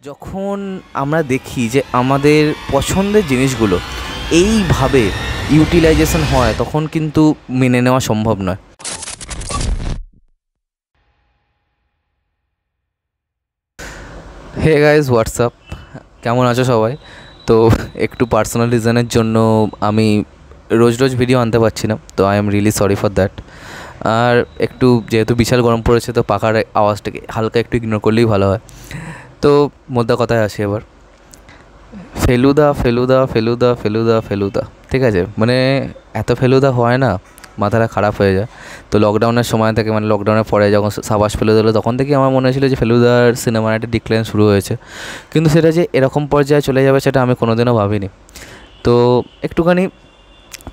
যখন আমরা দেখি যে আমাদের পছন্দের জিনিসগুলো এইভাবে ইউটিলাইজেশন হয় তখন কিন্তু মেনে নেওয়া সম্ভব নয়। হে গাইজ, হোয়াটসঅ্যাপ, কেমন আছো সবাই? তো একটু পার্সোনাল রিজনের জন্য আমি রোজ রোজ ভিডিও আনতে পারছি না, তো I am really sorry for that. আর একটু যেহেতু বিশাল গরম পড়েছে, তো পাখার আওয়াজটাকে হালকা একটু ইগনোর করলেই ভালো হয়। তো মোদ্দা কথায় আসি এবার। ফেলুদা ফেলুদা ফেলুদা ফেলুদা ফেলুদা, ঠিক আছে, মানে এত ফেলুদা হয় না, মাথাটা খারাপ হয়ে যায়। তো লকডাউনের সময় থেকে, মানে লকডাউনের পরে যখন সাবাস ফেলুদা হলো, তখন থেকেই আমার মনে হয়েছিল যে ফেলুদার সিনেমার একটা ডিক্লাইন শুরু হয়েছে, কিন্তু সেটা যে এরকম পর্যায়ে চলে যাবে সেটা আমি কোনোদিনও ভাবিনি। তো একটুখানি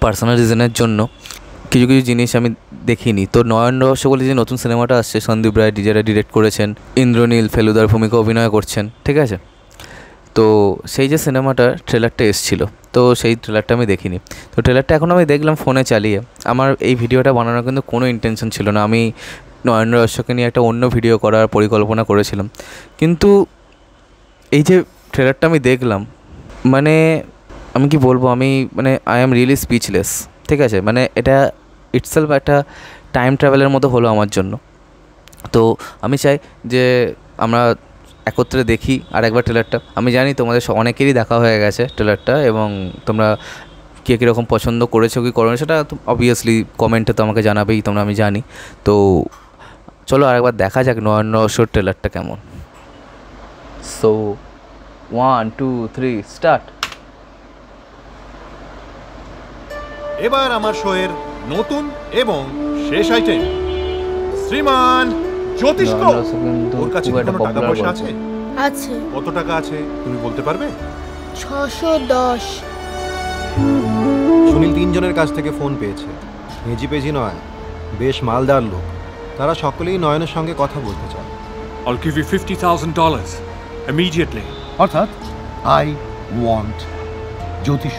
পার্সোনাল রিজনের জন্য কিছু কিছু জিনিস আমি দেখিনি। তো নয়ন রহস্য বলে যে নতুন সিনেমাটা আসছে, সন্দীপ রায় যারা ডিরেক্ট করেছেন, ইন্দ্রনীল ফেলুদার ভূমিকা অভিনয় করছেন, ঠিক আছে। তো সেই যে সিনেমাটার ট্রেলারটা এসেছিলো, তো সেই ট্রেলারটা আমি দেখিনি। তো ট্রেলারটা এখন আমি দেখলাম ফোনে চালিয়ে। আমার এই ভিডিওটা বানানোর কিন্তু কোনো ইন্টেনশন ছিল না, আমি নয়ন রহস্যকে নিয়ে একটা অন্য ভিডিও করার পরিকল্পনা করেছিলাম। কিন্তু এই যে ট্রেলারটা আমি দেখলাম, মানে আমি কি বলবো, আমি মানে আই অ্যাম রিয়েলি স্পিচলেস, ঠিক আছে। মানে এটা ইটসেলফ একটা টাইম ট্রাভেলের মতো হলো আমার জন্য। তো আমি চাই যে আমরা একত্রে দেখি আর একবার ট্রেলারটা। আমি জানি তোমাদের অনেকেরই দেখা হয়ে গেছে ট্রেলারটা, এবং তোমরা কে কীরকম পছন্দ করেছো কি করো সেটা অবভিয়াসলি কমেন্টে তো আমাকে জানাবেই তোমরা, আমি জানি। তো চলো আরেকবার দেখা যাক নয়ন রহস্যর ট্রেলারটা কেমন। So 1 2 3 start. এবার আমার শোয়ের নতুন এবং শেষ আইটেম, শ্রীমান জ্যোতিষ্ক। ওর কাছে কোনো টাকা পয়সা আছে? আছে। কত টাকা আছে তুমি বলতে পারবে? 610। সুনীল 3 জনের কাছ থেকে ফোন পেয়েছে, হেজি পেজি নয়, বেশ মালদার লোক। তারা সকলেই নয়নের সঙ্গে কথা বলতে চায়। I'll give you $50,000 immediately. অর্থাৎ আই ওয়ান্ট জ্যোতিষ।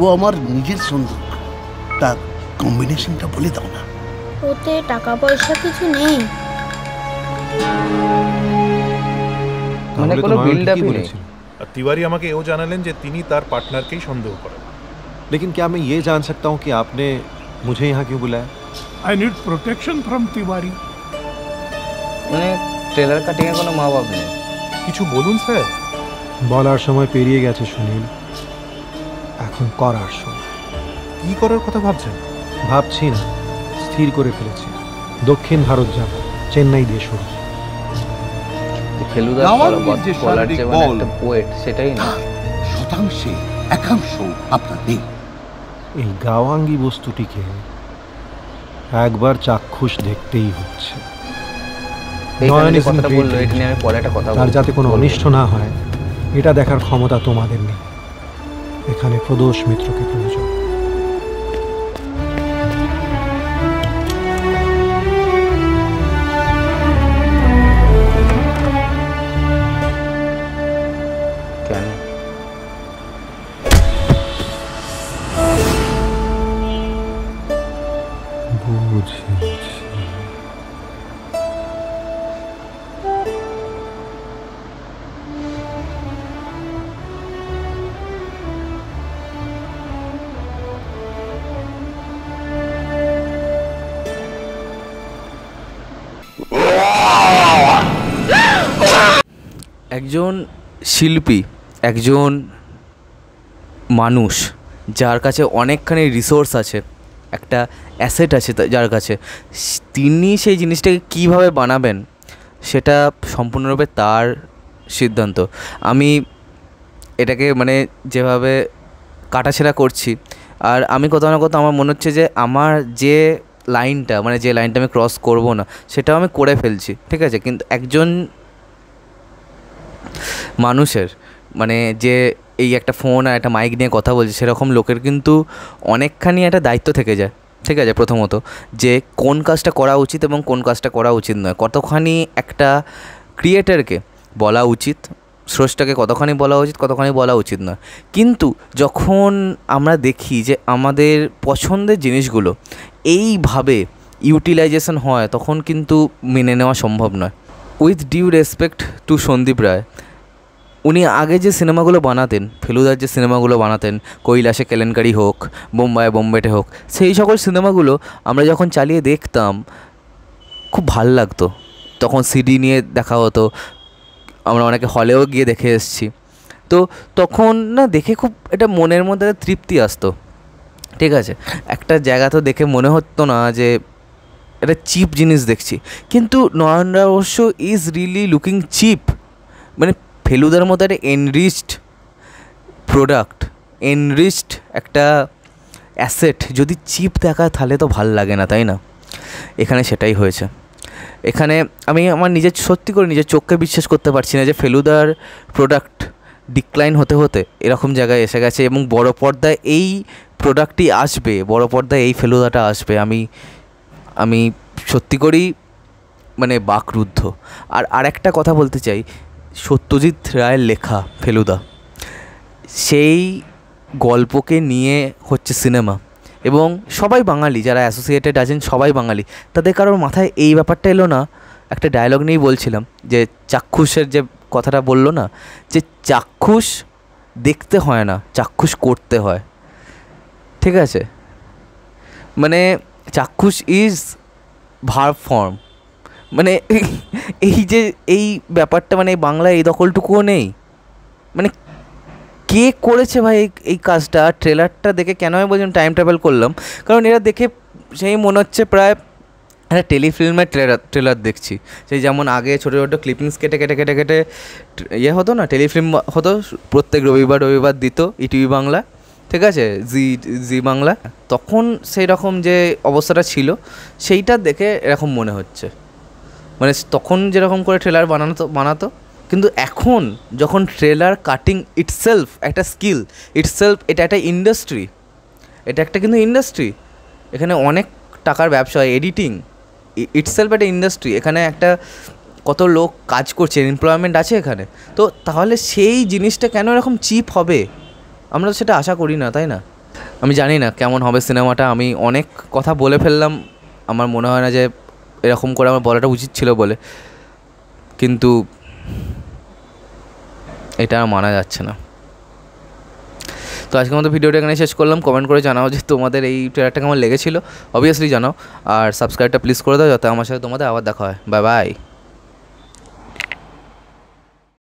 ও আমার নিজের সন্দেহ, তার কম্বিনেশনটা বলে দাও না। ওতে টাকা পয়সা কিছু নেই। মানে কোনো বিল্ড আপ নেই। আর তিওয়ারি আমাকে এও জানালেন যে তিনি তার পার্টনারকেই সন্দেহ করেন। लेकिन क्या मैं ये जान सकता हूँ कि आपने मुझे यहाँ क्यों बुलाया? I need protection from Tiwari. মানে ট্রেলার কাটিংয়ে কোনো মা বাপ নেই। কিছু বলুন স্যার। বলার সময় পেরিয়ে গেছে সুনীল, এখন করার সময়। কি করার কথা ভাবছেন? ভাবছি না, স্থির করে ফেলেছি। দক্ষিণ ভারত যাব, চেন্নাই দিয়ে শুরু। ফেলুদা বলার যে মানে একটা পোয়েট, সেটাই না। শতাংশে একাংশ আপনার নেই। এই গাওয়াঙ্গি বস্তুটিকে একবার চাক্ষুষ দেখতেই হচ্ছে। তার যাতে কোনো অনিষ্ট না হয় এটা দেখার ক্ষমতা তোমাদের নেই। এখানে প্রদোষ মিত্রকে প্রয়োজন। একজন শিল্পী, একজন মানুষ যার কাছে অনেকখানি রিসোর্স আছে, একটা অ্যাসেট আছে যার কাছে, তিনি সেই জিনিসটাকে কীভাবে বানাবেন সেটা সম্পূর্ণরূপে তার সিদ্ধান্ত। আমি এটাকে মানে যেভাবে কাটাছেড়া করছি, আর আমি কোথাও না কোথাও আমার মনে হচ্ছে যে আমার যে লাইনটা, মানে যে লাইনটা আমি ক্রস করব না সেটাও আমি করে ফেলছি, ঠিক আছে। কিন্তু একজন মানুষের, মানে যে এই একটা ফোন আর একটা মাইক নিয়ে কথা বলছে, সেরকম লোকের কিন্তু অনেকখানি একটা দায়িত্ব থেকে যায়, ঠিক আছে। প্রথমত যে কোন কাজটা করা উচিত এবং কোন কাজটা করা উচিত নয়, কতখানি একটা ক্রিয়েটারকে বলা উচিত, স্রষ্টাকে কতখানি বলা উচিত, কতখানি বলা উচিত নয়। কিন্তু যখন আমরা দেখি যে আমাদের পছন্দের জিনিসগুলো এইভাবে ইউটিলাইজেশন হয় তখন কিন্তু মেনে নেওয়া সম্ভব নয়। With due respect to Sandip Ray, উনি আগে যে সিনেমাগুলো বানাতেন, ফেলুদার যে সিনেমাগুলো বানাতেন, কৈলাসে কেলেঙ্কারি হোক, বোম্বেটে হোক, সেই সকল সিনেমাগুলো আমরা যখন চালিয়ে দেখতাম খুব ভাল লাগতো। তখন সিডি নিয়ে দেখা হতো, আমরা অনেকে হলেও গিয়ে দেখে এসেছি। তো তখন না দেখে খুব এটা মনের মধ্যে তৃপ্তি আসতো, ঠিক আছে। একটা জায়গা তো দেখে মনে হতো না যে এটা চিপ জিনিস দেখছি, কিন্তু নয়নরা অবশ্য ইজ রিয়েলি লুকিং চিপ। মানে ফেলুদার মতো একটা এনরিচড প্রোডাক্ট, এনরিচড একটা অ্যাসেট যদি চিপ দেখায় তাহলে তো ভাল লাগে না, তাই না? এখানে সেটাই হয়েছে। এখানে আমি আমার সত্যি করে নিজের চোখকে বিশ্বাস করতে পারছি না যে ফেলুদার প্রোডাক্ট ডিক্লাইন হতে হতে এরকম জায়গায় এসে গেছে এবং বড় পর্দায় এই প্রোডাক্টটি আসবে, বড় পর্দায় এই ফেলুদাটা আসবে। আমি সত্যি করেই মানে বাকরুদ্ধ। আর একটা কথা বলতে চাই, সত্যজিৎ রায়ের লেখা ফেলুদা, সেই গল্পকে নিয়ে হচ্ছে সিনেমা, এবং সবাই বাঙালি, যারা অ্যাসোসিয়েটেড আছেন সবাই বাঙালি। তাদের কারোর মাথায় এই ব্যাপারটা এলো না? একটা ডায়লগ নিয়েই বলছিলাম যে চাক্ষুষের যে কথাটা বললো না, যে চাক্ষুষ দেখতে হয় না, চাক্ষুষ করতে হয়, ঠিক আছে? মানে চাক্ষুষ ইজ ভার্ব ফর্ম। মানে এই ব্যাপারটা মানে বাংলায় এই দখলটুকুও নেই। মানে কে করেছে ভাই এই কাজটা? ট্রেলারটা দেখে কেন আমি বলছিলাম টাইম ট্রাভেল করলাম, কারণ এরা দেখে সেই মনে হচ্ছে প্রায় একটা টেলিফিল্মের ট্রেলার দেখছি। সেই যেমন আগে ছোটো ছোটো ক্লিপিংস কেটে কেটে কেটে কেটে ইয়ে হতো না, টেলিফিল্ম হতো, প্রত্যেক রবিবার দিত ইটিভি বাংলা, ঠিক আছে, জি বাংলা। তখন সেই রকম যে অবস্থাটা ছিল সেইটা দেখে এরকম মনে হচ্ছে। মানে তখন যেরকম করে ট্রেলার বানাতো, কিন্তু এখন যখন ট্রেলার কাটিং ইটসেলফ একটা স্কিল, ইটসেলফ এটা একটা ইন্ডাস্ট্রি, এটা একটা কিন্তু ইন্ডাস্ট্রি, এখানে অনেক টাকার ব্যবসা হয়। এডিটিং ইটসেলফ একটা ইন্ডাস্ট্রি, এখানে একটা কত লোক কাজ করছে, এমপ্লয়মেন্ট আছে এখানে। তো তাহলে সেই জিনিসটা কেন এরকম চিপ হবে? আমরা তো সেটা আশা করি না, তাই না? আমি জানি না কেমন হবে সিনেমাটা। আমি অনেক কথা বলে ফেললাম, আমার মনে হয় না যে এরকম করে আমার বলাটা উচিত ছিল বলে, কিন্তু এটা মানা যাচ্ছে না। তো আজকের মতো ভিডিওটা এখানে শেষ করলাম। কমেন্ট করে জানাও যে তোমাদের এই ট্রেলারটা কেমন লেগেছিলো, অবভিয়াসলি জানাও। আর সাবস্ক্রাইবটা প্লিজ করে দাও যাতে আমার সাথে তোমাদের আবার দেখা হয়। Bye bye.